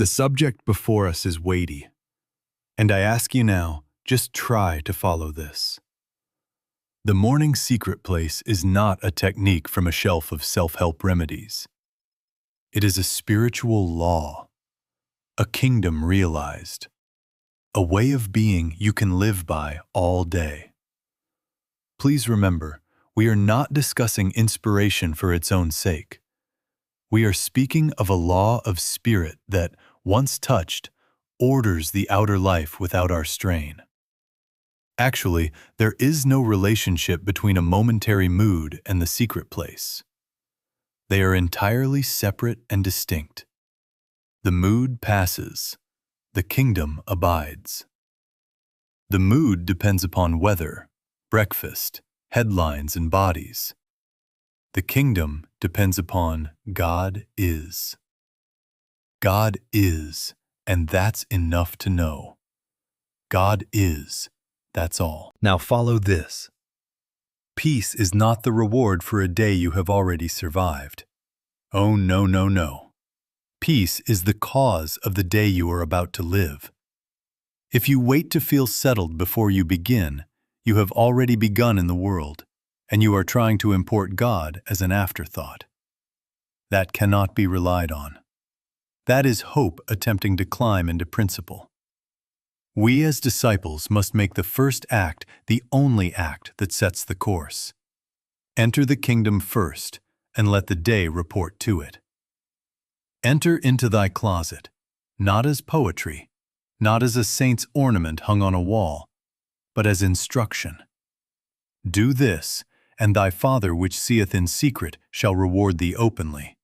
The subject before us is weighty, and I ask you now, just try to follow this. The morning secret place is not a technique from a shelf of self-help remedies. It is a spiritual law, a kingdom realized, a way of being you can live by all day. Please remember, we are not discussing inspiration for its own sake. We are speaking of a law of spirit that, once touched, orders the outer life without our strain. Actually, there is no relationship between a momentary mood and the secret place. They are entirely separate and distinct. The mood passes. The kingdom abides. The mood depends upon weather, breakfast, headlines, and bodies. The kingdom depends upon God is. God is, and that's enough to know. God is, that's all. Now follow this. Peace is not the reward for a day you have already survived. Oh, no, no, no. Peace is the cause of the day you are about to live. If you wait to feel settled before you begin, you have already begun in the world, and you are trying to import God as an afterthought. That cannot be relied on. That is hope attempting to climb into principle. We as disciples must make the first act the only act that sets the course. Enter the kingdom first, and let the day report to it. Enter into thy closet, not as poetry, not as a saint's ornament hung on a wall, but as instruction. Do this, and thy Father which seeth in secret shall reward thee openly.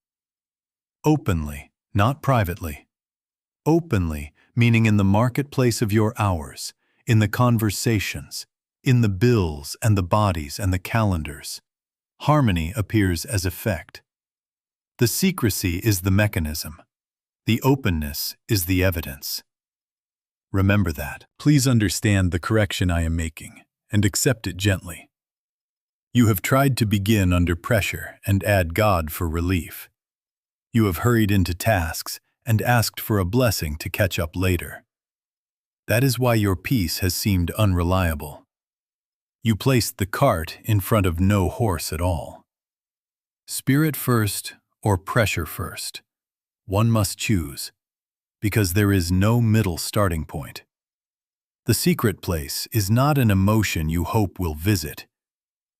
Openly, not privately. Openly, meaning in the marketplace of your hours, in the conversations, in the bills and the bodies and the calendars. Harmony appears as effect. The secrecy is the mechanism. The openness is the evidence. Remember that. Please understand the correction I am making, and accept it gently. You have tried to begin under pressure and add God for relief. You have hurried into tasks and asked for a blessing to catch up later. That is why your peace has seemed unreliable. You placed the cart in front of no horse at all. Spirit first or pressure first. One must choose, because there is no middle starting point. The secret place is not an emotion you hope will visit.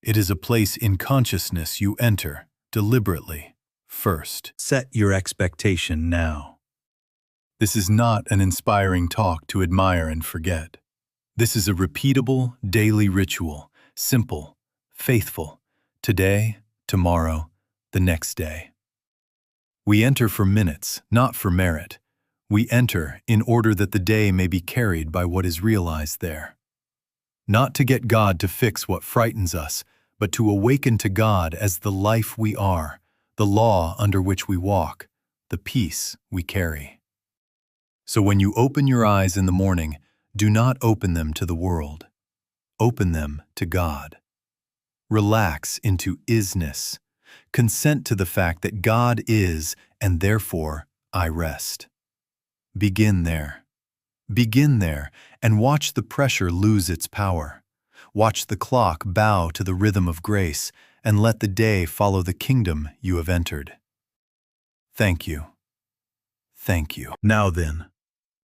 It is a place in consciousness you enter, deliberately, first. Set your expectation now. This is not an inspiring talk to admire and forget. This is a repeatable, daily ritual, simple, faithful, today, tomorrow, the next day. We enter for minutes, not for merit. We enter in order that the day may be carried by what is realized there. Not to get God to fix what frightens us, but to awaken to God as the life we are, the law under which we walk, the peace we carry. So when you open your eyes in the morning, do not open them to the world. Open them to God. Relax into isness. Consent to the fact that God is, and therefore I rest. Begin there. Begin there, and watch the pressure lose its power. Watch the clock bow to the rhythm of grace, and let the day follow the kingdom you have entered. Thank you. Thank you. Now then,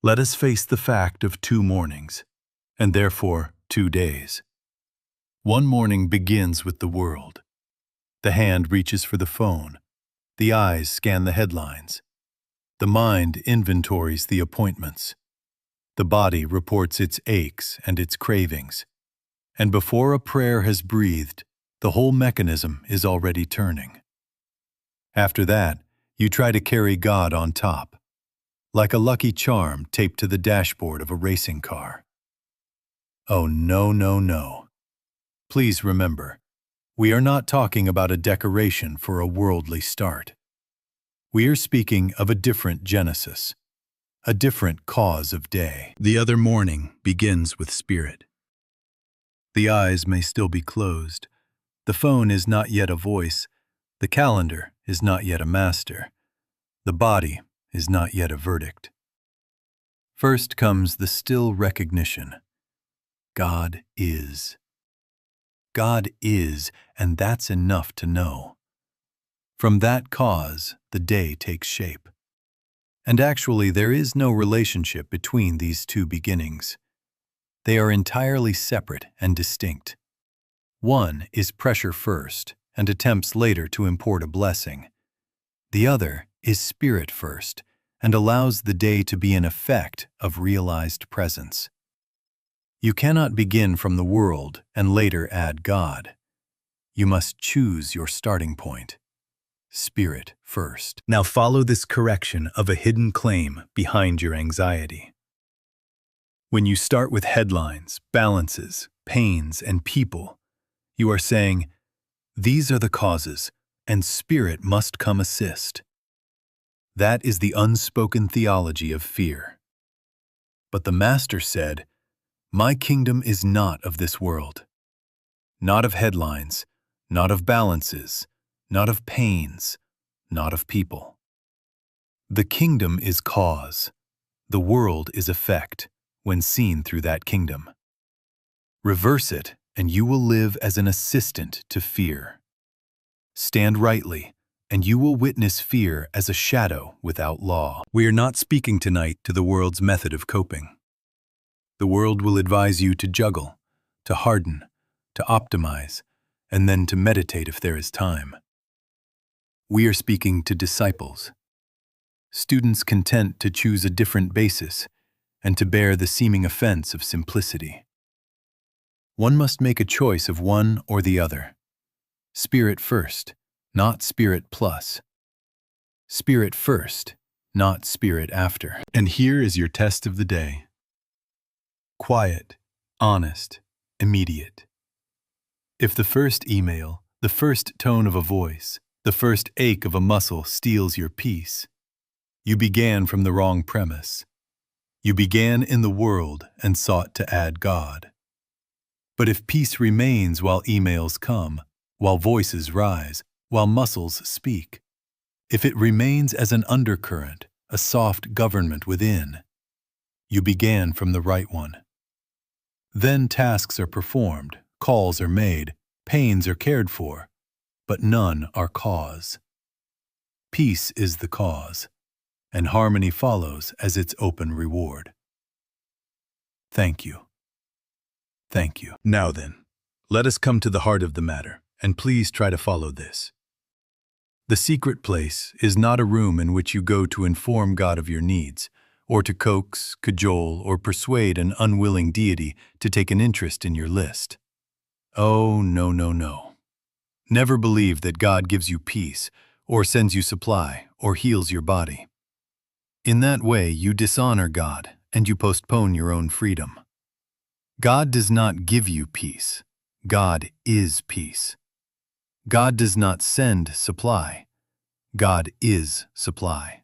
let us face the fact of 2 mornings, and therefore 2 days. One morning begins with the world. The hand reaches for the phone. The eyes scan the headlines. The mind inventories the appointments. The body reports its aches and its cravings. And before a prayer has breathed, the whole mechanism is already turning. After that, you try to carry God on top, like a lucky charm taped to the dashboard of a racing car. Oh, no, no, no. Please remember, we are not talking about a decoration for a worldly start. We are speaking of a different genesis, a different cause of day. The other morning begins with spirit. The eyes may still be closed. The phone is not yet a voice. The calendar is not yet a master. The body is not yet a verdict. First comes the still recognition. God is. God is, and that's enough to know. From that cause, the day takes shape. And actually, there is no relationship between these two beginnings. They are entirely separate and distinct. One is pressure first and attempts later to import a blessing. The other is spirit first and allows the day to be an effect of realized presence. You cannot begin from the world and later add God. You must choose your starting point. Spirit first. Now follow this correction of a hidden claim behind your anxiety. When you start with headlines, balances, pains, and people, you are saying, these are the causes, and spirit must come assist. That is the unspoken theology of fear. But the Master said, my kingdom is not of this world. Not of headlines, not of balances, not of pains, not of people. The kingdom is cause. The world is effect when seen through that kingdom. Reverse it, and you will live as an assistant to fear. Stand rightly, and you will witness fear as a shadow without law. We are not speaking tonight to the world's method of coping. The world will advise you to juggle, to harden, to optimize, and then to meditate if there is time. We are speaking to disciples, students content to choose a different basis and to bear the seeming offense of simplicity. One must make a choice of one or the other. Spirit first, not spirit plus. Spirit first, not spirit after. And here is your test of the day. Quiet, honest, immediate. If the first email, the first tone of a voice, the first ache of a muscle steals your peace, you began from the wrong premise. You began in the world and sought to add God. But if peace remains while emails come, while voices rise, while muscles speak, if it remains as an undercurrent, a soft government within, you began from the right one. Then tasks are performed, calls are made, pains are cared for, but none are cause. Peace is the cause, and harmony follows as its open reward. Thank you. Thank you. Now then, let us come to the heart of the matter, and please try to follow this. The secret place is not a room in which you go to inform God of your needs, or to coax, cajole, or persuade an unwilling deity to take an interest in your list. Oh, no, no, no. Never believe that God gives you peace, or sends you supply, or heals your body. In that way, you dishonor God, and you postpone your own freedom. God does not give you peace. God is peace. God does not send supply. God is supply.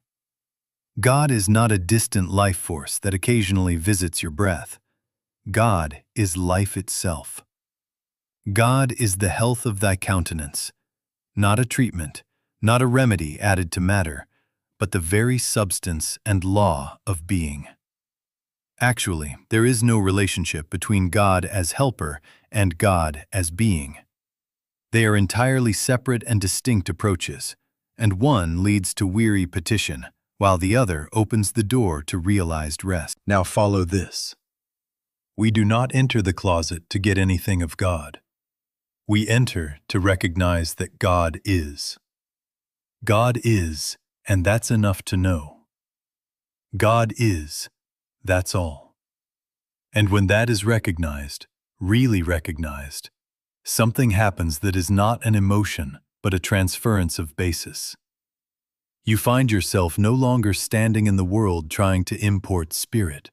God is not a distant life force that occasionally visits your breath. God is life itself. God is the health of thy countenance, not a treatment, not a remedy added to matter, but the very substance and law of being. Actually, there is no relationship between God as helper and God as being. They are entirely separate and distinct approaches, and one leads to weary petition, while the other opens the door to realized rest. Now follow this. We do not enter the closet to get anything of God. We enter to recognize that God is. God is, and that's enough to know. God is, that's all. And when that is recognized, really recognized, something happens that is not an emotion, but a transference of basis. You find yourself no longer standing in the world trying to import spirit,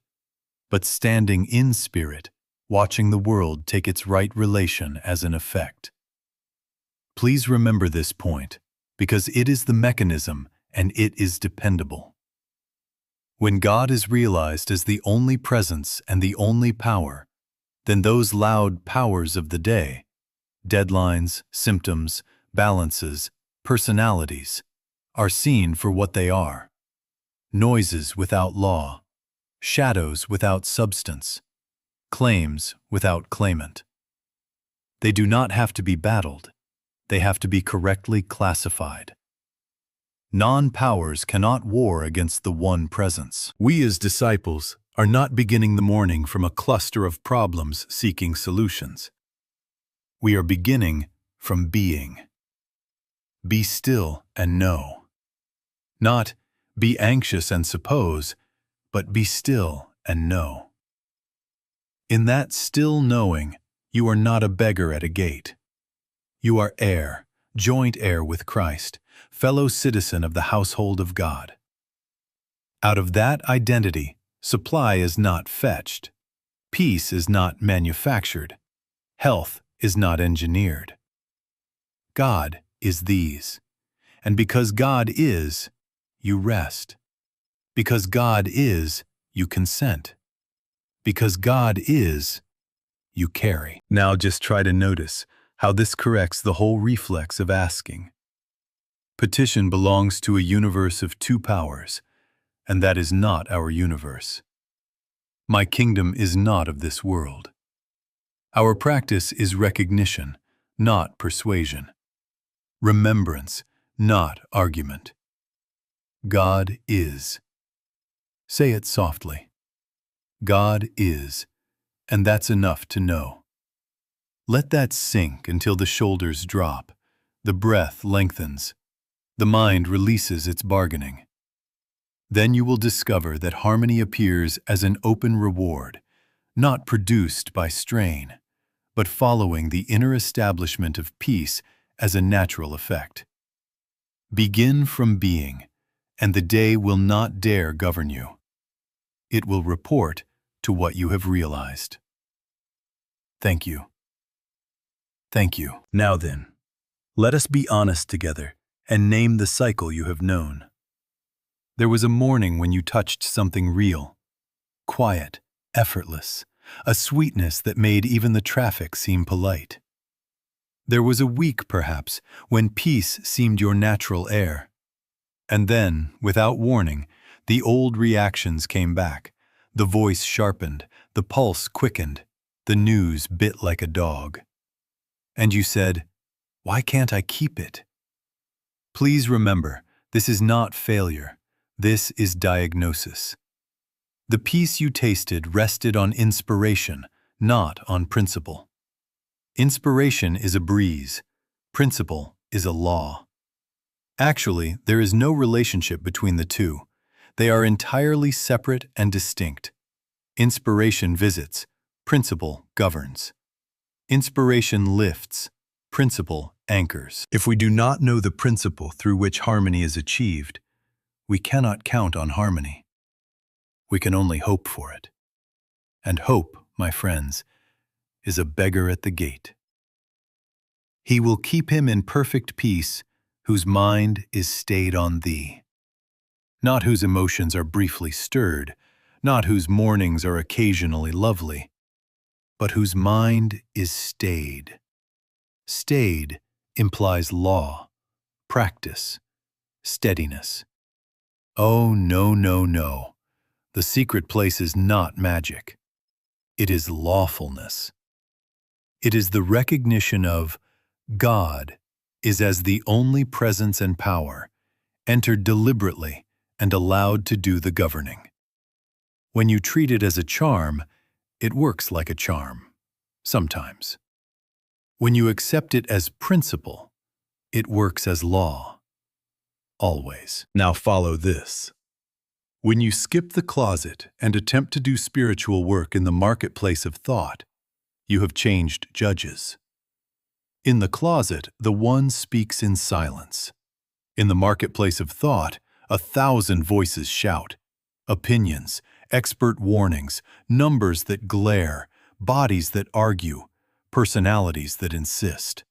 but standing in spirit, watching the world take its right relation as an effect. Please remember this point, because it is the mechanism and it is dependable. When God is realized as the only presence and the only power, then those loud powers of the day, deadlines, symptoms, balances, personalities, are seen for what they are: noises without law, shadows without substance, claims without claimant. They do not have to be battled. They have to be correctly classified. Non-powers cannot war against the one presence. We as disciples are not beginning the morning from a cluster of problems seeking solutions. We are beginning from being. Be still and know. Not be anxious and suppose, but be still and know. In that still knowing, you are not a beggar at a gate. You are heir, joint heir with Christ, fellow citizen of the household of God. Out of that identity, supply is not fetched. Peace is not manufactured. Health is not engineered. God is these. And because God is, you rest. Because God is, you consent. Because God is, you carry. Now just try to notice how this corrects the whole reflex of asking. Petition belongs to a universe of two powers, and that is not our universe. My kingdom is not of this world. Our practice is recognition, not persuasion. Remembrance, not argument. God is. Say it softly. God is, and that's enough to know. Let that sink until the shoulders drop, the breath lengthens, the mind releases its bargaining. Then you will discover that harmony appears as an open reward, not produced by strain, but following the inner establishment of peace as a natural effect. Begin from being, and the day will not dare govern you. It will report to what you have realized. Thank you. Thank you. Now then, let us be honest together and name the cycle you have known. There was a morning when you touched something real, quiet, effortless, a sweetness that made even the traffic seem polite. There was a week, perhaps, when peace seemed your natural air. And then, without warning, the old reactions came back. The voice sharpened, the pulse quickened, the news bit like a dog. And you said, "Why can't I keep it?" Please remember, this is not failure. This is diagnosis. The peace you tasted rested on inspiration, not on principle. Inspiration is a breeze. Principle is a law. Actually, there is no relationship between the two. They are entirely separate and distinct. Inspiration visits, principle governs. Inspiration lifts, principle anchors. If we do not know the principle through which harmony is achieved, we cannot count on harmony. We can only hope for it. And hope, my friends, is a beggar at the gate. He will keep him in perfect peace whose mind is stayed on thee. Not whose emotions are briefly stirred, not whose mornings are occasionally lovely, but whose mind is stayed. Stayed implies law, practice, steadiness. Oh, no, no, no. The secret place is not magic. It is lawfulness. It is the recognition of God is as the only presence and power, entered deliberately and allowed to do the governing. When you treat it as a charm, it works like a charm, sometimes. When you accept it as principle, it works as law. Always. Now follow this. When you skip the closet and attempt to do spiritual work in the marketplace of thought, you have changed judges. In the closet, the one speaks in silence. In the marketplace of thought, 1,000 voices shout. Opinions, expert warnings, numbers that glare, bodies that argue, personalities that insist.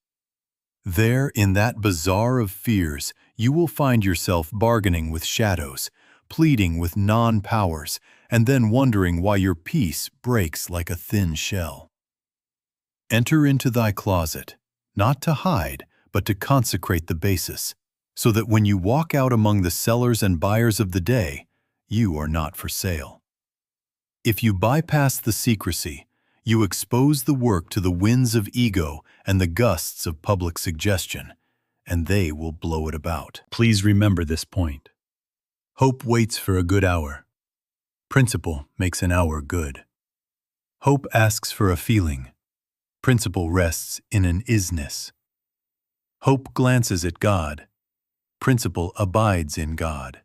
There, in that bazaar of fears, you will find yourself bargaining with shadows, pleading with non-powers, and then wondering why your peace breaks like a thin shell. Enter into thy closet, not to hide, but to consecrate the basis, so that when you walk out among the sellers and buyers of the day, you are not for sale. If you bypass the secrecy, you expose the work to the winds of ego and the gusts of public suggestion, and they will blow it about. Please remember this point. Hope waits for a good hour. Principle makes an hour good. Hope asks for a feeling. Principle rests in an isness. Hope glances at God. Principle abides in God.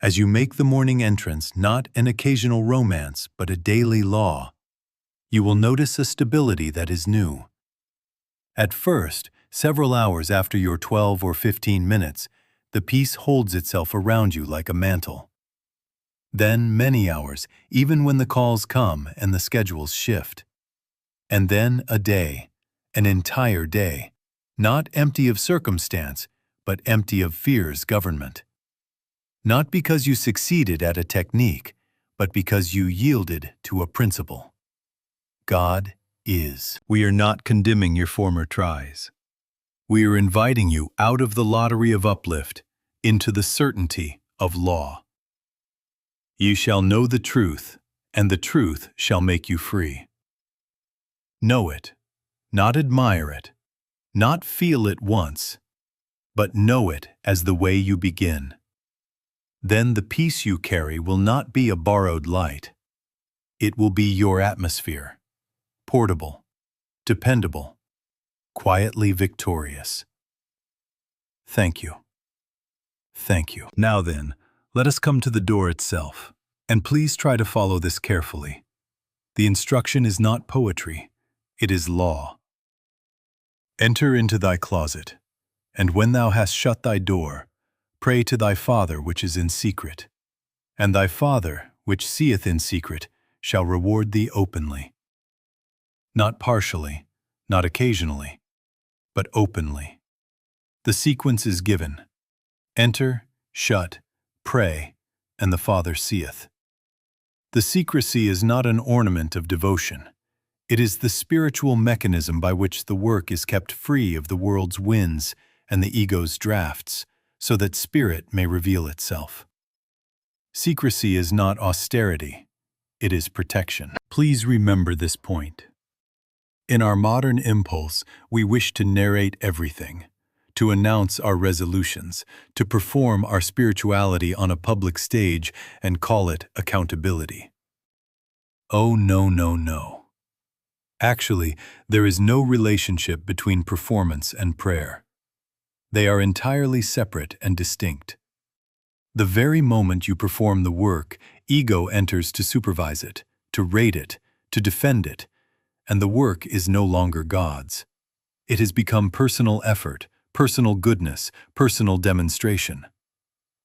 As you make the morning entrance not an occasional romance but a daily law, you will notice a stability that is new. At first, several hours after your 12 or 15 minutes, the peace holds itself around you like a mantle. Then many hours, even when the calls come and the schedules shift. And then a day, an entire day, not empty of circumstance, but empty of fear's government. Not because you succeeded at a technique, but because you yielded to a principle. God is. We are not condemning your former tries. We are inviting you out of the lottery of uplift into the certainty of law. You shall know the truth, and the truth shall make you free. Know it, not admire it, not feel it once, but know it as the way you begin. Then the peace you carry will not be a borrowed light. It will be your atmosphere, portable, dependable, quietly victorious. Thank you. Thank you. Now then, let us come to the door itself, and please try to follow this carefully. The instruction is not poetry, it is law. Enter into thy closet, and when thou hast shut thy door, pray to thy Father which is in secret, and thy Father which seeth in secret shall reward thee openly. Not partially, not occasionally, but openly. The sequence is given. Enter, shut, pray, and the Father seeth. The secrecy is not an ornament of devotion. It is the spiritual mechanism by which the work is kept free of the world's winds and the ego's drafts, so that spirit may reveal itself. Secrecy is not austerity. It is protection. Please remember this point. In our modern impulse, we wish to narrate everything, to announce our resolutions, to perform our spirituality on a public stage and call it accountability. Oh, no, no, no. Actually, there is no relationship between performance and prayer. They are entirely separate and distinct. The very moment you perform the work, ego enters to supervise it, to rate it, to defend it, and the work is no longer God's. It has become personal effort, personal goodness, personal demonstration.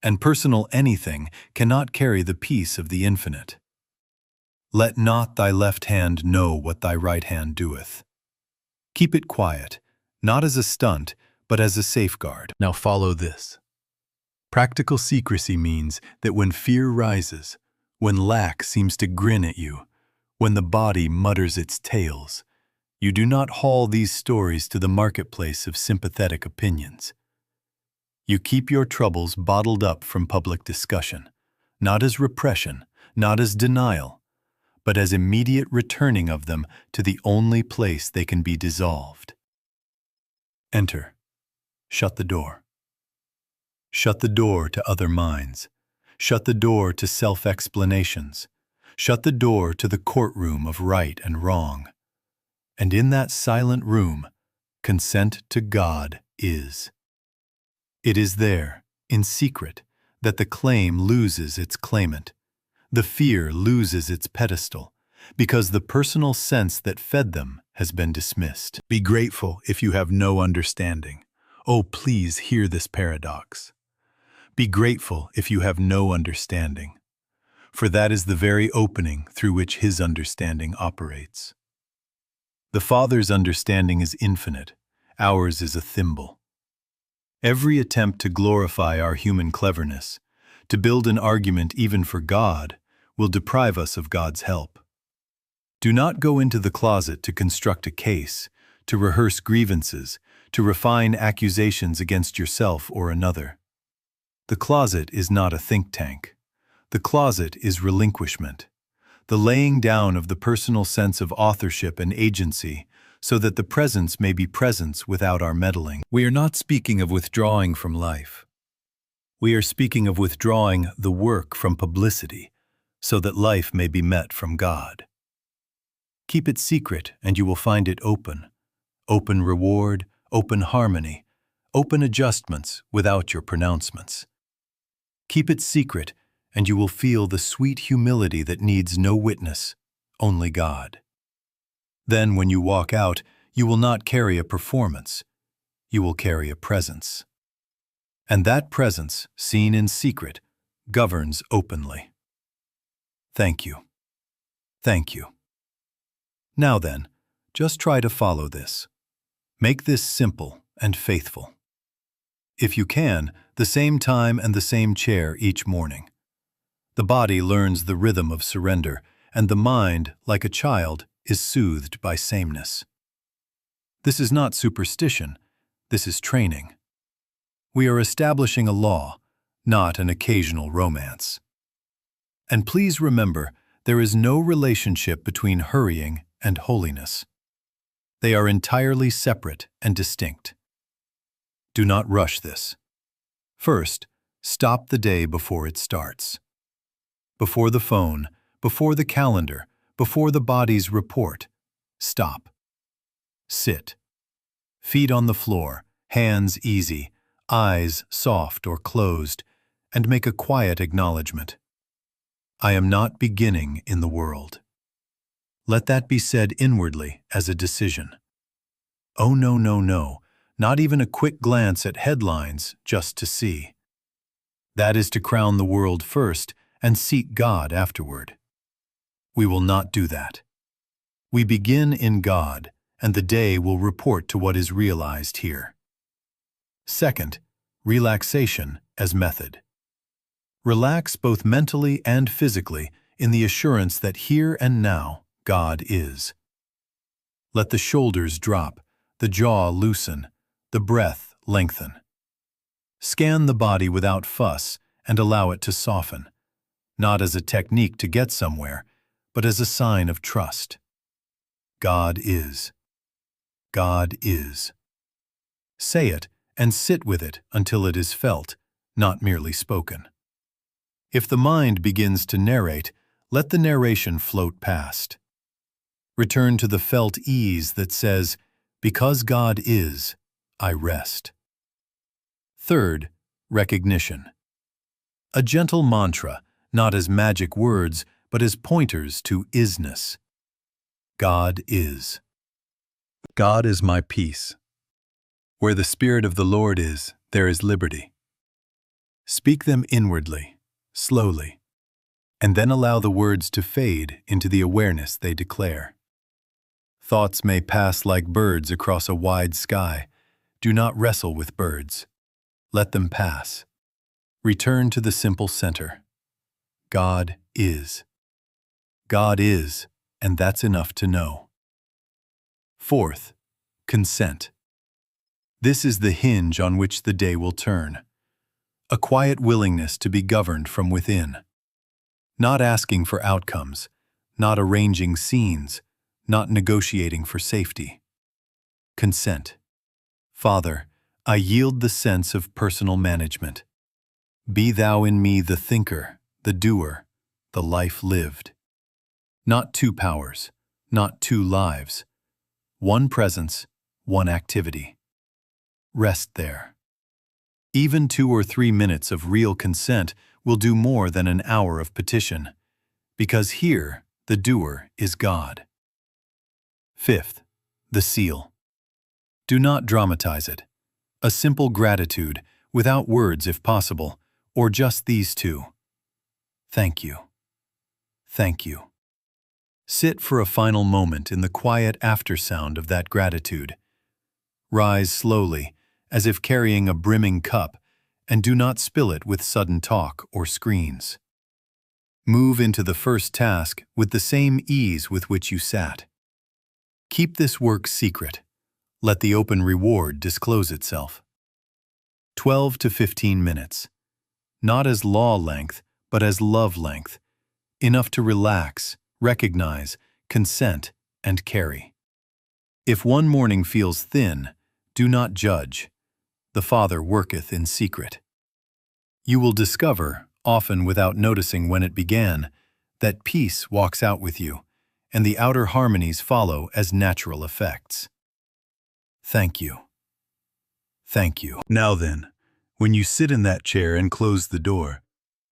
And personal anything cannot carry the peace of the infinite. Let not thy left hand know what thy right hand doeth. Keep it quiet, not as a stunt, but as a safeguard. Now follow this. Practical secrecy means that when fear rises, when lack seems to grin at you, when the body mutters its tales, you do not haul these stories to the marketplace of sympathetic opinions. You keep your troubles bottled up from public discussion, not as repression, not as denial, but as immediate returning of them to the only place they can be dissolved. Enter. Shut the door. Shut the door to other minds. Shut the door to self-explanations. Shut the door to the courtroom of right and wrong. And in that silent room, consent to God is. It is there, in secret, that the claim loses its claimant. The fear loses its pedestal, because the personal sense that fed them has been dismissed. Be grateful if you have no understanding. Oh, please hear this paradox. Be grateful if you have no understanding, for that is the very opening through which His understanding operates. The Father's understanding is infinite, ours is a thimble. Every attempt to glorify our human cleverness, to build an argument even for God, will deprive us of God's help. Do not go into the closet to construct a case, to rehearse grievances, to refine accusations against yourself or another. The closet is not a think tank. The closet is relinquishment. the laying down of the personal sense of authorship and agency, so that the presence may be presence without our meddling. We are not speaking of withdrawing from life. We are speaking of withdrawing the work from publicity, so that life may be met from God. Keep it secret, and you will find it open. Open reward, open harmony, open adjustments without your pronouncements. Keep it secret, and you will feel the sweet humility that needs no witness, only God. Then when you walk out, you will not carry a performance. You will carry a presence. And that presence, seen in secret, governs openly. Thank you. Thank you. Now then, just try to follow this. Make this simple and faithful. If you can, the same time and the same chair each morning. The body learns the rhythm of surrender, and the mind, like a child, is soothed by sameness. This is not superstition, this is training. We are establishing a law, not an occasional romance. And please remember, there is no relationship between hurrying and holiness. They are entirely separate and distinct. Do not rush this. First, stop the day before it starts. Before the phone, before the calendar, before the body's report, stop. Sit. Feet on the floor, hands easy, eyes soft or closed, and make a quiet acknowledgement. I am not beginning in the world. Let that be said inwardly as a decision. Oh no, no, no, not even a quick glance at headlines just to see. That is to crown the world first and seek God afterward. We will not do that. We begin in God, and the day will report to what is realized here. Second, relaxation as method. Relax both mentally and physically in the assurance that here and now God is. Let the shoulders drop, the jaw loosen, the breath lengthen. Scan the body without fuss and allow it to soften, not as a technique to get somewhere, but as a sign of trust. God is. God is. Say it and sit with it until it is felt, not merely spoken. If the mind begins to narrate, let the narration float past. Return to the felt ease that says, because God is, I rest. Third, recognition. A gentle mantra, not as magic words, but as pointers to isness. God is. God is my peace. Where the Spirit of the Lord is, there is liberty. Speak them inwardly, slowly, and then allow the words to fade into the awareness they declare. Thoughts may pass like birds across a wide sky. Do not wrestle with birds. Let them pass. Return to the simple center. God is. God is, and that's enough to know. Fourth, consent. This is the hinge on which the day will turn. A quiet willingness to be governed from within. Not asking for outcomes, not arranging scenes, not negotiating for safety. Consent. Father, I yield the sense of personal management. Be thou in me the thinker, the doer, the life lived. Not two powers, not two lives. One presence, one activity. Rest there. Even 2 or 3 minutes of real consent will do more than an hour of petition, because here the doer is God. Fifth, the seal. Do not dramatize it. A simple gratitude, without words if possible, or just these two. Thank you. Thank you. Sit for a final moment in the quiet aftersound of that gratitude. Rise slowly, as if carrying a brimming cup, and do not spill it with sudden talk or screens. Move into the first task with the same ease with which you sat. Keep this work secret. Let the open reward disclose itself. 12 to 15 minutes. Not as law length, but as love length. Enough to relax, recognize, consent, and carry. If one morning feels thin, do not judge. The Father worketh in secret. You will discover, often without noticing when it began, that peace walks out with you, and the outer harmonies follow as natural effects. Thank you. Thank you. Now then, when you sit in that chair and close the door,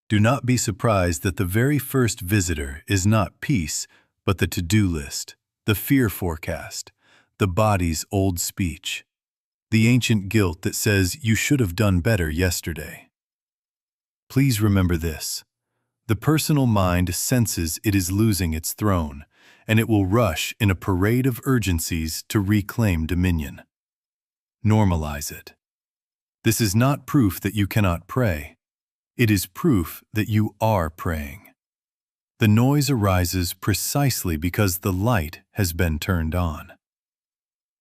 do not be surprised that the very first visitor is not peace, but the to-do list, the fear forecast, the body's old speech, the ancient guilt that says you should have done better yesterday. Please remember this. The personal mind senses it is losing its throne, and it will rush in a parade of urgencies to reclaim dominion. Normalize it. This is not proof that you cannot pray. It is proof that you are praying. The noise arises precisely because the light has been turned on.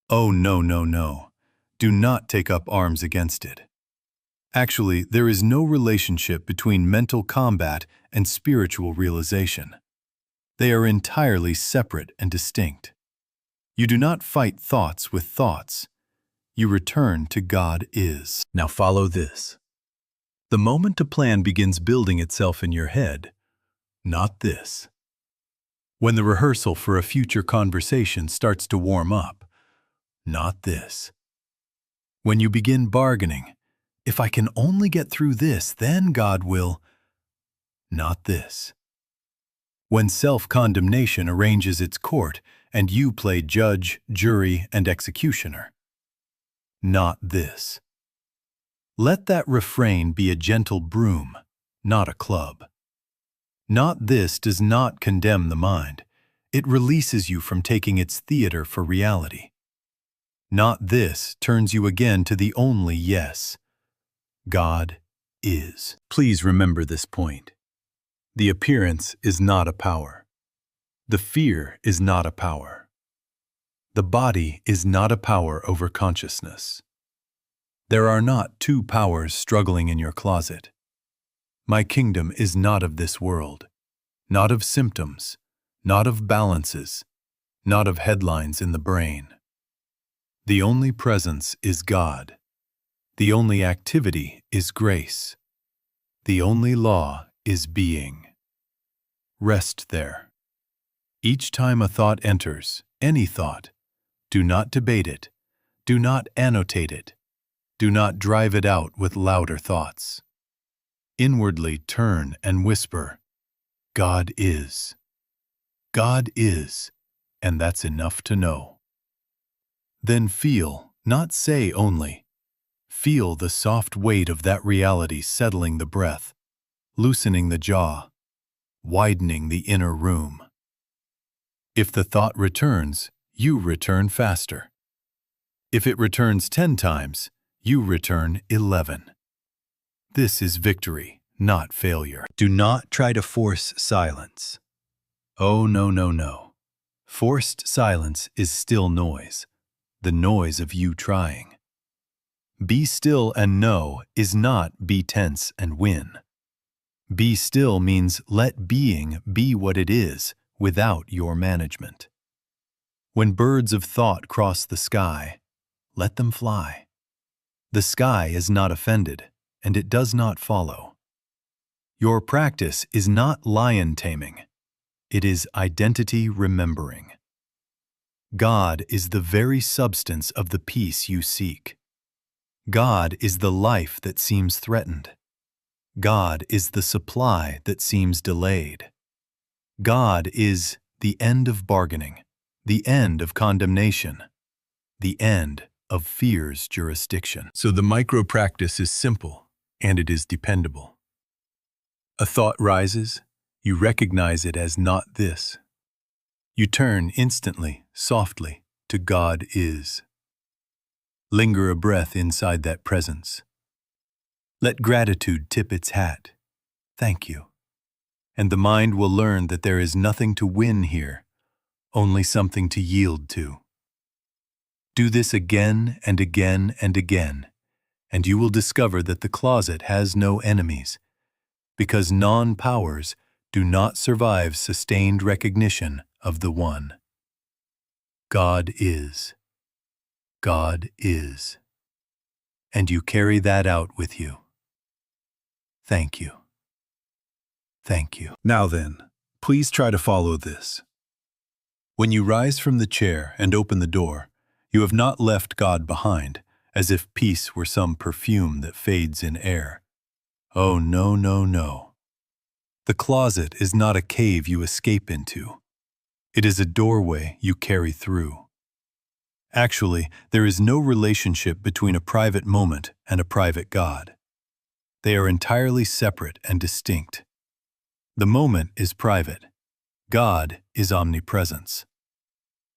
Oh, no, no, no. Do not take up arms against it. Actually, there is no relationship between mental combat and spiritual realization. They are entirely separate and distinct. You do not fight thoughts with thoughts. You return to God is. Now follow this. The moment a plan begins building itself in your head, not this. When the rehearsal for a future conversation starts to warm up, not this. When you begin bargaining, if I can only get through this, then God will, not this. When self-condemnation arranges its court and you play judge, jury, and executioner, not this. Let that refrain be a gentle broom, not a club. Not this does not condemn the mind. It releases you from taking its theater for reality. Not this turns you again to the only yes. God is. Please remember this point. The appearance is not a power. The fear is not a power. The body is not a power over consciousness. There are not two powers struggling in your closet. My kingdom is not of this world, not of symptoms, not of balances, not of headlines in the brain. The only presence is God. The only activity is grace. The only law is being. Rest there. Each time a thought enters, any thought, do not debate it, do not annotate it, do not drive it out with louder thoughts. Inwardly turn and whisper, God is. God is, and that's enough to know. Then feel, not say only. Feel the soft weight of that reality settling the breath, loosening the jaw, widening the inner room. If the thought returns, you return faster. If it returns 10 times, you return 11. This is victory, not failure. Do not try to force silence. Oh, no, no, no. Forced silence is still noise, the noise of you trying. Be still and know is not be tense and win. Be still means let being be what it is without your management. When birds of thought cross the sky, let them fly. The sky is not offended, and it does not follow. Your practice is not lion taming. It is identity remembering. God is the very substance of the peace you seek. God is the life that seems threatened. God is the supply that seems delayed. God is the end of bargaining, the end of condemnation, the end of fear's jurisdiction. So the micro-practice is simple, and it is dependable. A thought rises, you recognize it as not this. You turn instantly, softly, to God is. Linger a breath inside that presence. Let gratitude tip its hat. Thank you. And the mind will learn that there is nothing to win here, only something to yield to. Do this again and again and again, and you will discover that the closet has no enemies, because non-powers do not survive sustained recognition of the One. God is. God is. And you carry that out with you. Thank you. Thank you. Now then, please try to follow this. When you rise from the chair and open the door, you have not left God behind, as if peace were some perfume that fades in air. Oh, no, no, no. The closet is not a cave you escape into. It is a doorway you carry through. Actually, there is no relationship between a private moment and a private God. They are entirely separate and distinct. The moment is private. God is omnipresence.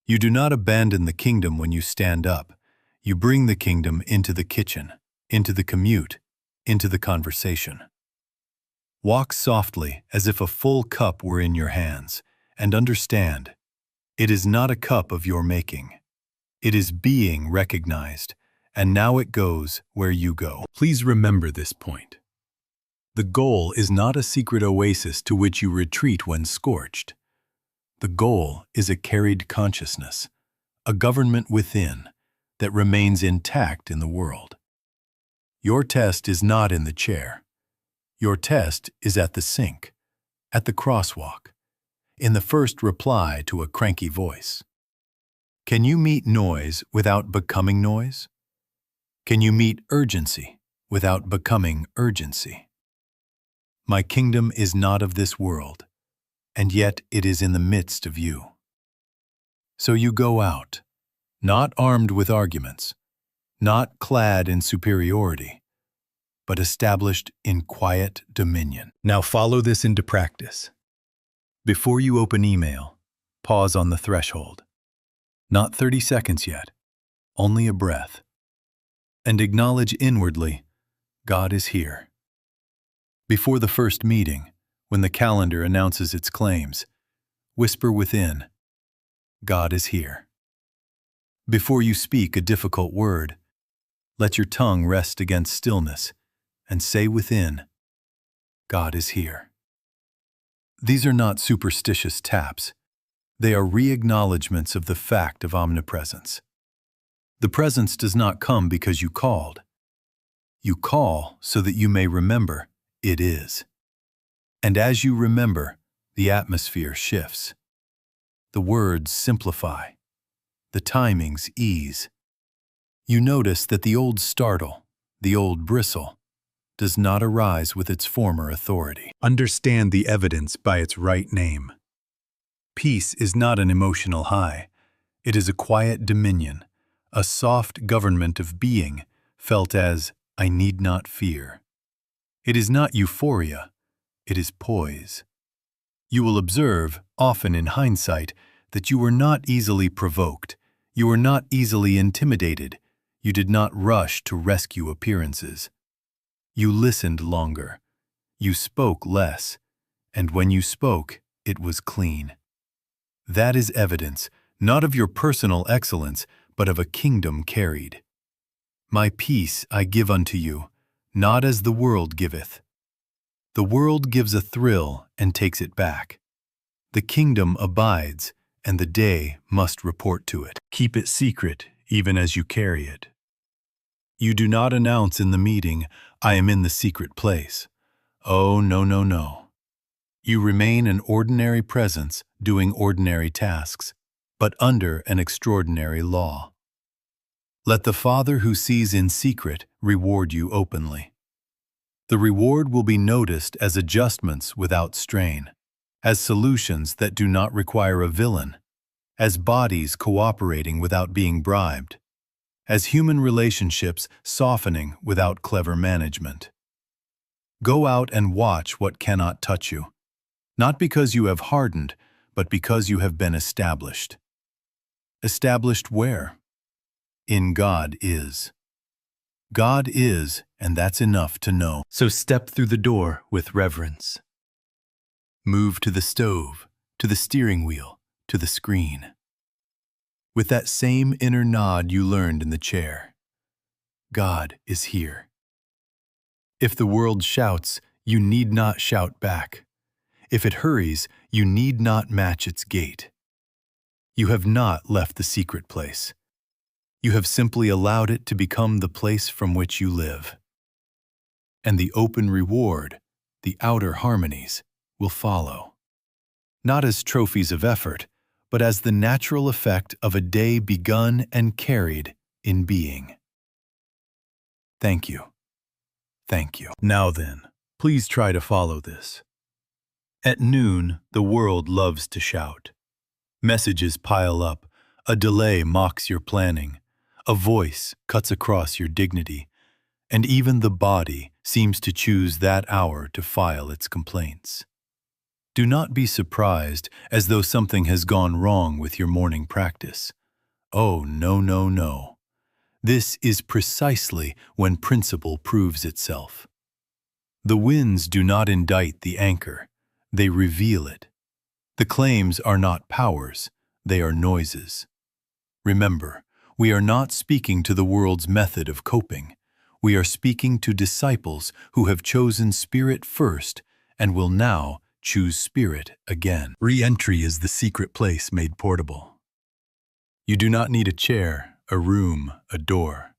You do not abandon the kingdom when you stand up. You bring the kingdom into the kitchen, into the commute, into the conversation. Walk softly as if a full cup were in your hands, and understand, it is not a cup of your making. It is being recognized, and now it goes where you go. Please remember this point. The goal is not a secret oasis to which you retreat when scorched. The goal is a carried consciousness, a government within, that remains intact in the world. Your test is not in the chair. Your test is at the sink, at the crosswalk, in the first reply to a cranky voice. Can you meet noise without becoming noise? Can you meet urgency without becoming urgency? My kingdom is not of this world, and yet it is in the midst of you. So you go out, not armed with arguments, not clad in superiority, but established in quiet dominion. Now follow this into practice. Before you open email, pause on the threshold. Not 30 seconds yet, only a breath. And acknowledge inwardly, God is here. Before the first meeting, when the calendar announces its claims, whisper within, God is here. Before you speak a difficult word, let your tongue rest against stillness and say within, God is here. These are not superstitious taps. They are re-acknowledgments of the fact of omnipresence. The presence does not come because you called. You call so that you may remember it is. And as you remember, the atmosphere shifts. The words simplify. The timings ease. You notice that the old startle, the old bristle, does not arise with its former authority. Understand the evidence by its right name. Peace is not an emotional high. It is a quiet dominion, a soft government of being, felt as, I need not fear. It is not euphoria, it is poise. You will observe, often in hindsight, that you were not easily provoked, you were not easily intimidated, you did not rush to rescue appearances. You listened longer, you spoke less, and when you spoke, it was clean. That is evidence, not of your personal excellence, but of a kingdom carried. My peace I give unto you, not as the world giveth. The world gives a thrill and takes it back. The kingdom abides, and the day must report to it. Keep it secret, even as you carry it. You do not announce in the meeting, I am in the secret place. Oh, no, no, no. You remain an ordinary presence doing ordinary tasks, but under an extraordinary law. Let the Father who sees in secret reward you openly. The reward will be noticed as adjustments without strain, as solutions that do not require a villain, as bodies cooperating without being bribed, as human relationships softening without clever management. Go out and watch what cannot touch you, not because you have hardened, but because you have been established. Established where? In God is. God is, and that's enough to know. So step through the door with reverence. Move to the stove, to the steering wheel, to the screen. With that same inner nod you learned in the chair. God is here. If the world shouts, you need not shout back. If it hurries, you need not match its gait. You have not left the secret place. You have simply allowed it to become the place from which you live. And the open reward, the outer harmonies, will follow. Not as trophies of effort, but as the natural effect of a day begun and carried in being. Thank you. Thank you. Now then, please try to follow this. At noon, the world loves to shout. Messages pile up, a delay mocks your planning, a voice cuts across your dignity, and even the body seems to choose that hour to file its complaints. Do not be surprised as though something has gone wrong with your morning practice. Oh, no, no, no. This is precisely when principle proves itself. The winds do not indict the anchor, they reveal it. The claims are not powers, they are noises. Remember, we are not speaking to the world's method of coping. We are speaking to disciples who have chosen spirit first and will now choose spirit again. Re-entry is the secret place made portable. You do not need a chair, a room, a door.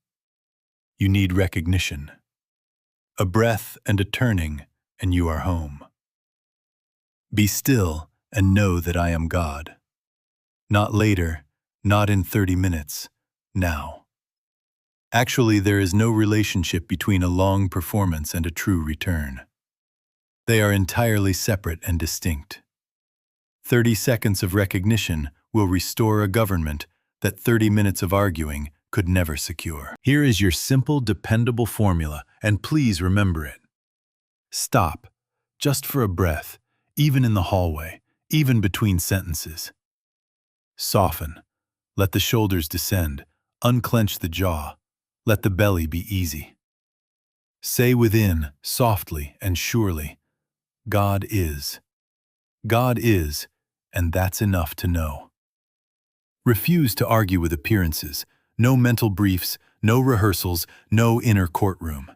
You need recognition. A breath and a turning, and you are home. Be still and know that I am God. Not later, not in 30 minutes, now. Actually, there is no relationship between a long performance and a true return. They are entirely separate and distinct. 30 seconds of recognition will restore a government that 30 minutes of arguing could never secure. Here is your simple, dependable formula, and please remember it. Stop, just for a breath, even in the hallway, even between sentences. Soften. Let the shoulders descend. Unclench the jaw. Let the belly be easy. Say within, softly and surely, God is. God is, and that's enough to know. Refuse to argue with appearances. No mental briefs, no rehearsals, no inner courtroom.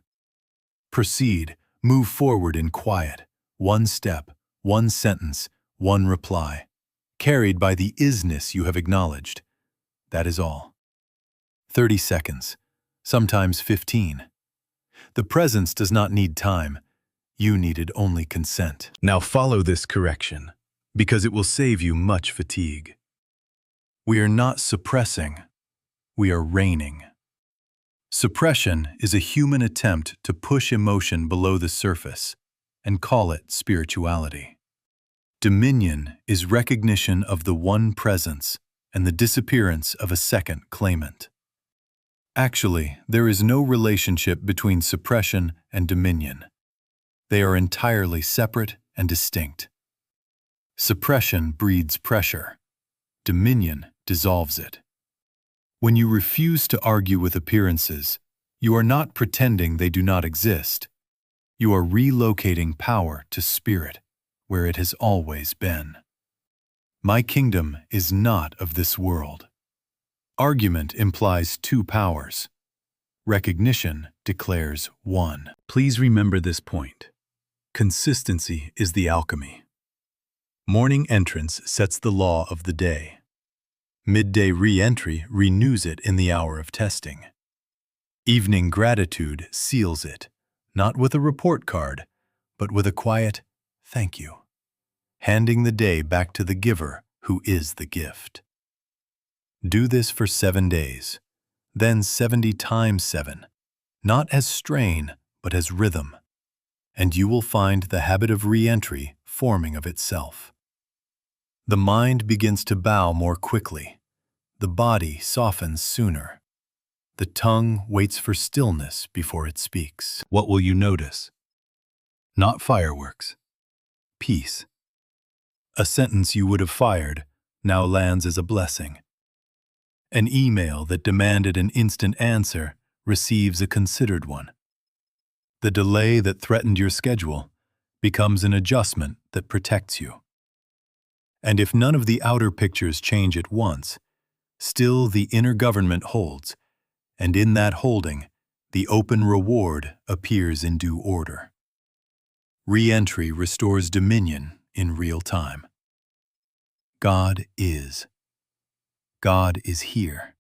Proceed, move forward in quiet. One step, one sentence, one reply. Carried by the isness you have acknowledged. That is all. 30 seconds, sometimes 15. The presence does not need time. You needed only consent. Now follow this correction, because it will save you much fatigue. We are not suppressing, we are reigning. Suppression is a human attempt to push emotion below the surface and call it spirituality. Dominion is recognition of the one presence and the disappearance of a second claimant. Actually, there is no relationship between suppression and dominion. They are entirely separate and distinct. Suppression breeds pressure. Dominion dissolves it. When you refuse to argue with appearances, you are not pretending they do not exist. You are relocating power to spirit, where it has always been. My kingdom is not of this world. Argument implies two powers. Recognition declares one. Please remember this point. Consistency is the alchemy. Morning entrance sets the law of the day. Midday re-entry renews it in the hour of testing. Evening gratitude seals it, not with a report card, but with a quiet thank you, handing the day back to the giver who is the gift. Do this for 7 days, then 70 times 7, not as strain, but as rhythm, and you will find the habit of re-entry forming of itself. The mind begins to bow more quickly. The body softens sooner. The tongue waits for stillness before it speaks. What will you notice? Not fireworks. Peace. A sentence you would have fired now lands as a blessing. An email that demanded an instant answer receives a considered one. The delay that threatened your schedule becomes an adjustment that protects you. And if none of the outer pictures change at once, still the inner government holds, and in that holding, the open reward appears in due order. Re-entry restores dominion in real time. God is. God is here.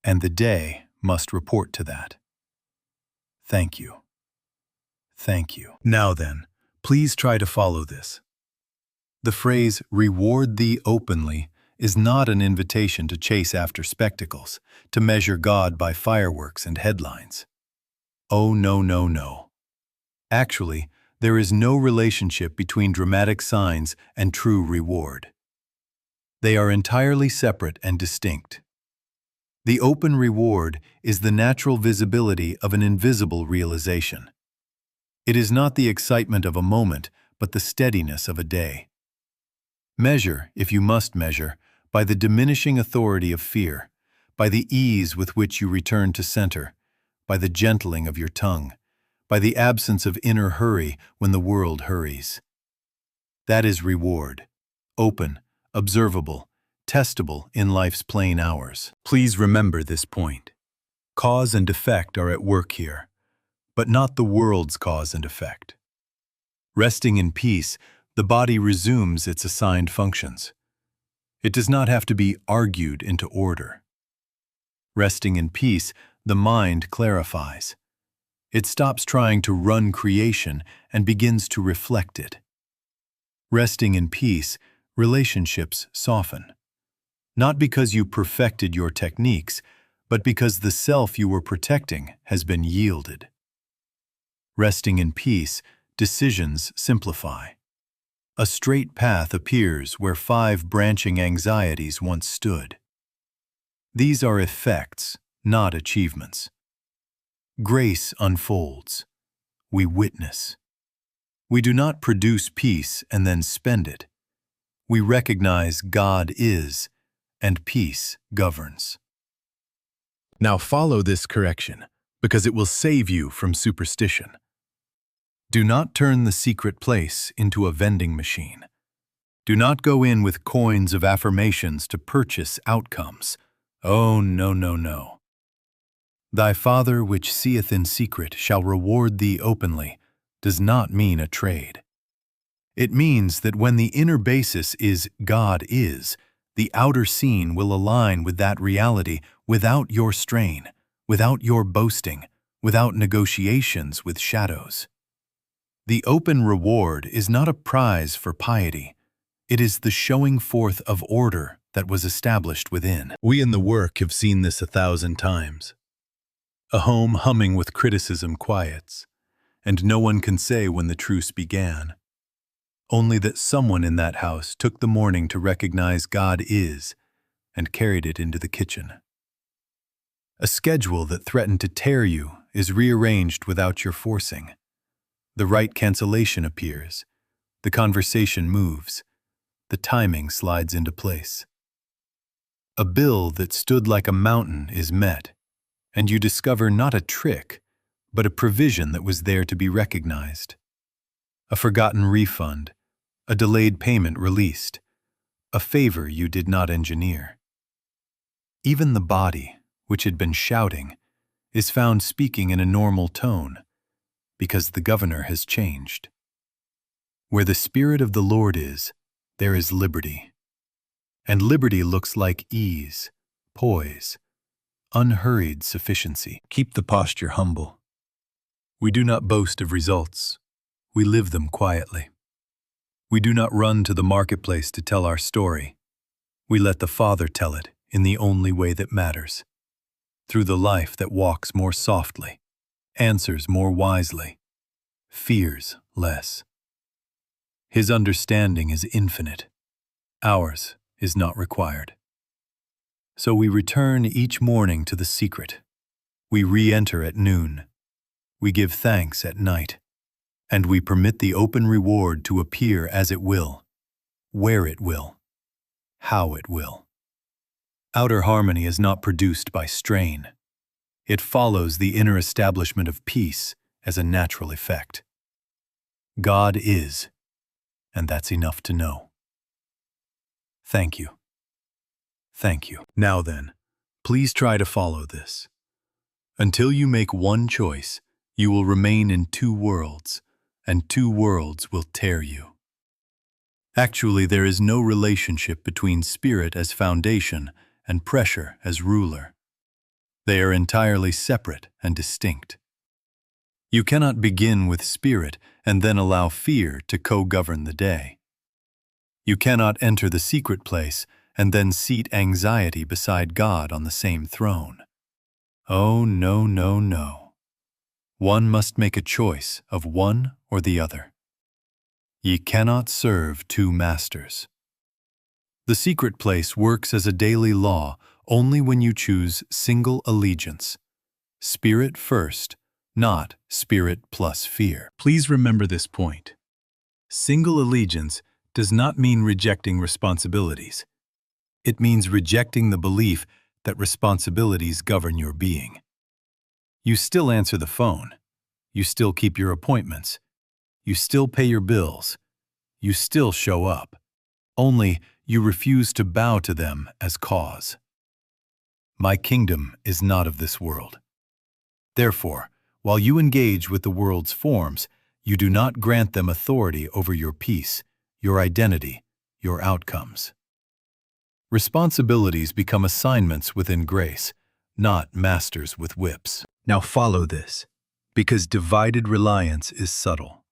And the day must report to that. Thank you. Thank you. Now then, please try to follow this. The phrase, "reward thee openly," is not an invitation to chase after spectacles, to measure God by fireworks and headlines. Oh, no, no, no. Actually, there is no relationship between dramatic signs and true reward. They are entirely separate and distinct. The open reward is the natural visibility of an invisible realization. It is not the excitement of a moment, but the steadiness of a day. Measure, if you must measure, by the diminishing authority of fear, by the ease with which you return to center, by the gentling of your tongue, by the absence of inner hurry when the world hurries. That is reward, open, observable, testable in life's plain hours. Please remember this point. Cause and effect are at work here, but not the world's cause and effect. Resting in peace, the body resumes its assigned functions. It does not have to be argued into order. Resting in peace, the mind clarifies. It stops trying to run creation and begins to reflect it. Resting in peace, relationships soften. Not because you perfected your techniques, but because the self you were protecting has been yielded. Resting in peace, decisions simplify. A straight path appears where 5 branching anxieties once stood. These are effects, not achievements. Grace unfolds. We witness. We do not produce peace and then spend it. We recognize God is, and peace governs. Now follow this correction, because it will save you from superstition. Do not turn the secret place into a vending machine. Do not go in with coins of affirmations to purchase outcomes. Oh, no, no, no. Thy Father which seeth in secret shall reward thee openly does not mean a trade. It means that when the inner basis is God is, the outer scene will align with that reality without your strain, without your boasting, without negotiations with shadows. The open reward is not a prize for piety. It is the showing forth of order that was established within. We in the work have seen this 1,000 times. A home humming with criticism quiets, and no one can say when the truce began. Only that someone in that house took the morning to recognize God is, and carried it into the kitchen. A schedule that threatened to tear you is rearranged without your forcing. The right cancellation appears. The conversation moves. The timing slides into place. A bill that stood like a mountain is met, and you discover not a trick, but a provision that was there to be recognized. A forgotten refund, a delayed payment released, a favor you did not engineer. Even the body, which had been shouting, is found speaking in a normal tone, because the governor has changed. Where the Spirit of the Lord is, there is liberty. And liberty looks like ease, poise, unhurried sufficiency. Keep the posture humble. We do not boast of results. We live them quietly. We do not run to the marketplace to tell our story. We let the Father tell it in the only way that matters, through the life that walks more softly, answers more wisely, fears less. His understanding is infinite. Ours is not required. So we return each morning to the secret. We re-enter at noon. We give thanks at night. And we permit the open reward to appear as it will, where it will, how it will. Outer harmony is not produced by strain. It follows the inner establishment of peace as a natural effect. God is, and that's enough to know. Thank you. Thank you. Now then, please try to follow this. Until you make one choice, you will remain in 2 worlds, and 2 worlds will tear you. Actually, there is no relationship between spirit as foundation and pressure as ruler. They are entirely separate and distinct. You cannot begin with spirit and then allow fear to co-govern the day. You cannot enter the secret place and then seat anxiety beside God on the same throne. Oh, no, no, no. One must make a choice of one or the other. Ye cannot serve two masters. The secret place works as a daily law only when you choose single allegiance. Spirit first, not spirit plus fear. Please remember this point. Single allegiance does not mean rejecting responsibilities. It means rejecting the belief that responsibilities govern your being. You still answer the phone. You still keep your appointments. You still pay your bills. You still show up. Only you refuse to bow to them as cause. My kingdom is not of this world. Therefore, while you engage with the world's forms, you do not grant them authority over your peace, your identity, your outcomes. Responsibilities become assignments within grace, not masters with whips. Now follow this, because divided reliance is subtle.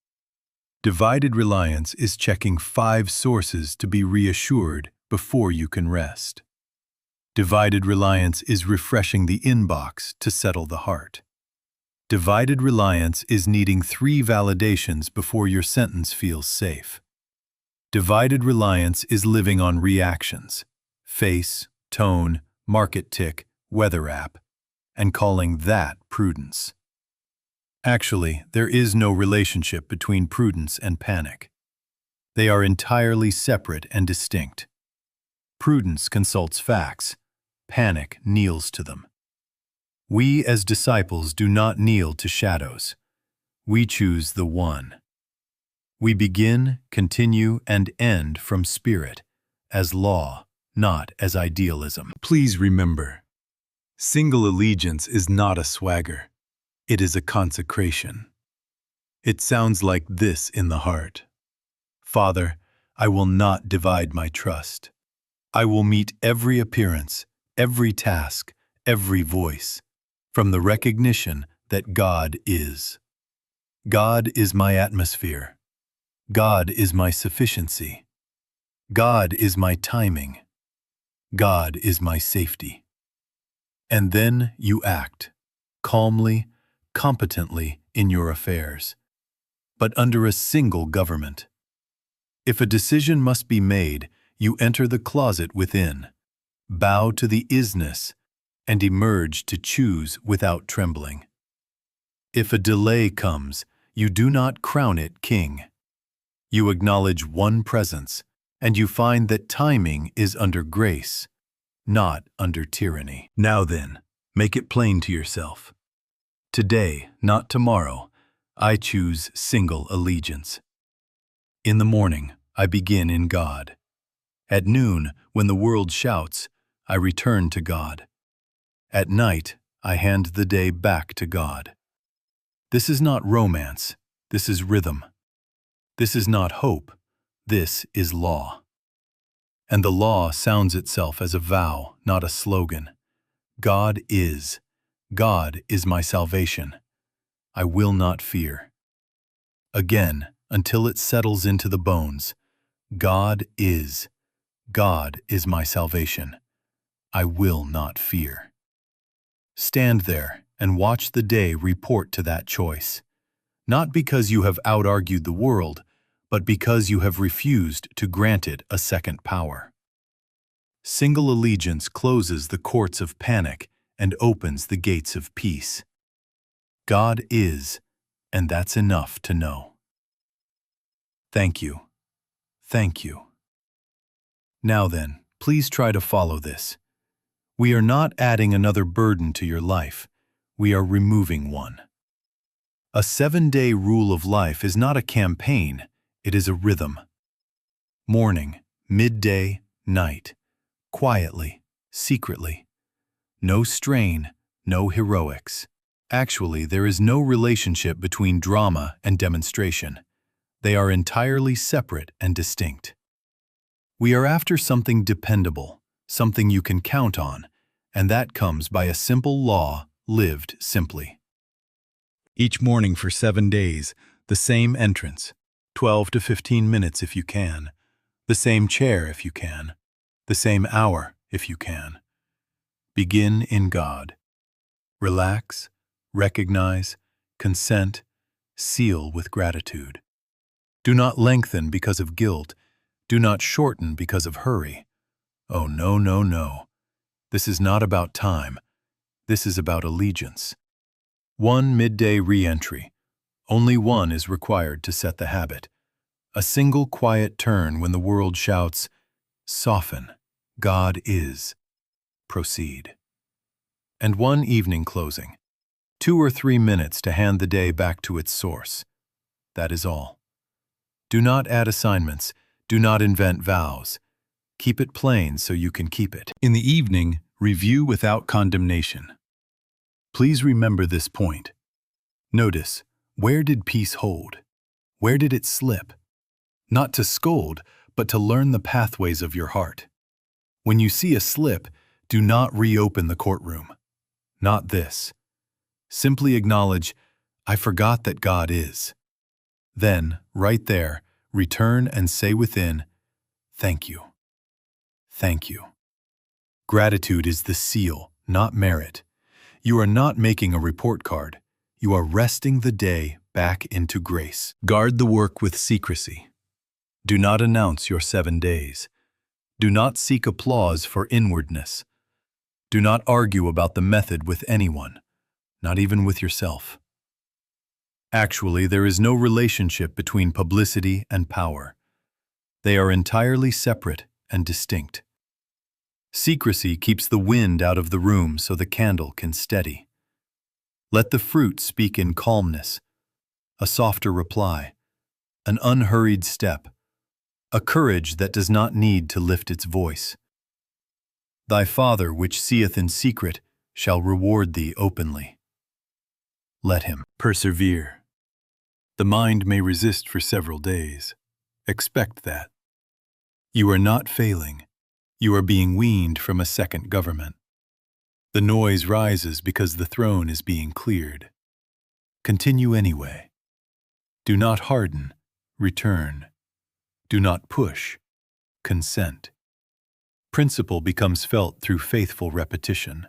Divided reliance is checking 5 sources to be reassured before you can rest. Divided reliance is refreshing the inbox to settle the heart. Divided reliance is needing 3 validations before your sentence feels safe. Divided reliance is living on reactions, face, tone, market tick, weather app, and calling that prudence. Actually, there is no relationship between prudence and panic. They are entirely separate and distinct. Prudence consults facts. Panic kneels to them. We as disciples do not kneel to shadows. We choose the one. We begin, continue, and end from spirit, as law, not as idealism. Please remember, single allegiance is not a swagger. It is a consecration. It sounds like this in the heart. Father, I will not divide my trust. I will meet every appearance, every task, every voice, from the recognition that God is. God is my atmosphere. God is my sufficiency. God is my timing. God is my safety. And then you act, calmly, competently in your affairs, but under a single government. If a decision must be made, you enter the closet within, bow to the isness, and emerge to choose without trembling. If a delay comes, you do not crown it king. You acknowledge one presence, and you find that timing is under grace, not under tyranny. Now then, make it plain to yourself. Today, not tomorrow, I choose single allegiance. In the morning, I begin in God. At noon, when the world shouts, I return to God. At night, I hand the day back to God. This is not romance. This is rhythm. This is not hope. This is law. And the law sounds itself as a vow, not a slogan. God is. God is my salvation. I will not fear. Again, until it settles into the bones. God is. God is my salvation. I will not fear. Stand there and watch the day report to that choice. Not because you have out-argued the world, but because you have refused to grant it a second power. Single allegiance closes the courts of panic and opens the gates of peace. God is, and that's enough to know. Thank you. Thank you. Now then, please try to follow this. We are not adding another burden to your life. We are removing one. A 7-day rule of life is not a campaign, it is a rhythm. Morning, midday, night. Quietly, secretly. No strain, no heroics. Actually, there is no relationship between drama and demonstration. They are entirely separate and distinct. We are after something dependable, something you can count on, and that comes by a simple law lived simply. Each morning for 7 days, the same entrance, 12 to 15 minutes if you can, the same chair if you can, the same hour if you can. Begin in God. Relax, recognize, consent, seal with gratitude. Do not lengthen because of guilt. Do not shorten because of hurry. Oh, no, no, no. This is not about time. This is about allegiance. One midday re-entry. Only one is required to set the habit. A single quiet turn when the world shouts, "Soften, God is." Proceed. And one evening closing. 2 or 3 minutes to hand the day back to its source. That is all. Do not add assignments. Do not invent vows. Keep it plain so you can keep it. In the evening, review without condemnation. Please remember this point. Notice, where did peace hold? Where did it slip? Not to scold, but to learn the pathways of your heart. When you see a slip, do not reopen the courtroom. Not this. Simply acknowledge, I forgot that God is. Then, right there, return and say within, thank you. Thank you. Gratitude is the seal, not merit. You are not making a report card. You are resting the day back into grace. Guard the work with secrecy. Do not announce your 7 days. Do not seek applause for inwardness. Do not argue about the method with anyone, not even with yourself. Actually, there is no relationship between publicity and power. They are entirely separate and distinct. Secrecy keeps the wind out of the room so the candle can steady. Let the fruit speak in calmness, a softer reply, an unhurried step, a courage that does not need to lift its voice. Thy Father which seeth in secret shall reward thee openly. Let him persevere. The mind may resist for several days. Expect that. You are not failing. You are being weaned from a second government. The noise rises because the throne is being cleared. Continue anyway. Do not harden, return. Do not push, consent. Principle becomes felt through faithful repetition.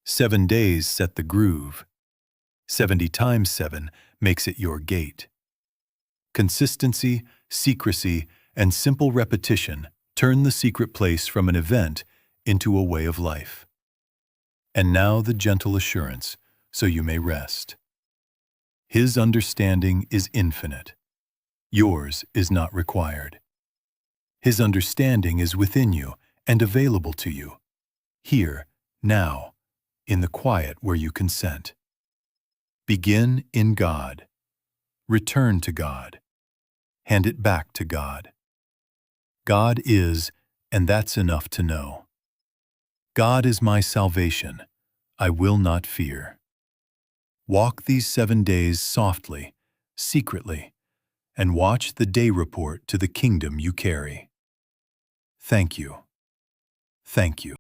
7 days set the groove. 70 times 7 makes it your gate. Consistency, secrecy, and simple repetition turn the secret place from an event into a way of life. And now the gentle assurance, so you may rest. His understanding is infinite. Yours is not required. His understanding is within you and available to you, here, now, in the quiet where you consent. Begin in God. Return to God. Hand it back to God. God is, and that's enough to know. God is my salvation. I will not fear. Walk these 7 days softly, secretly, and watch the day report to the kingdom you carry. Thank you. Thank you.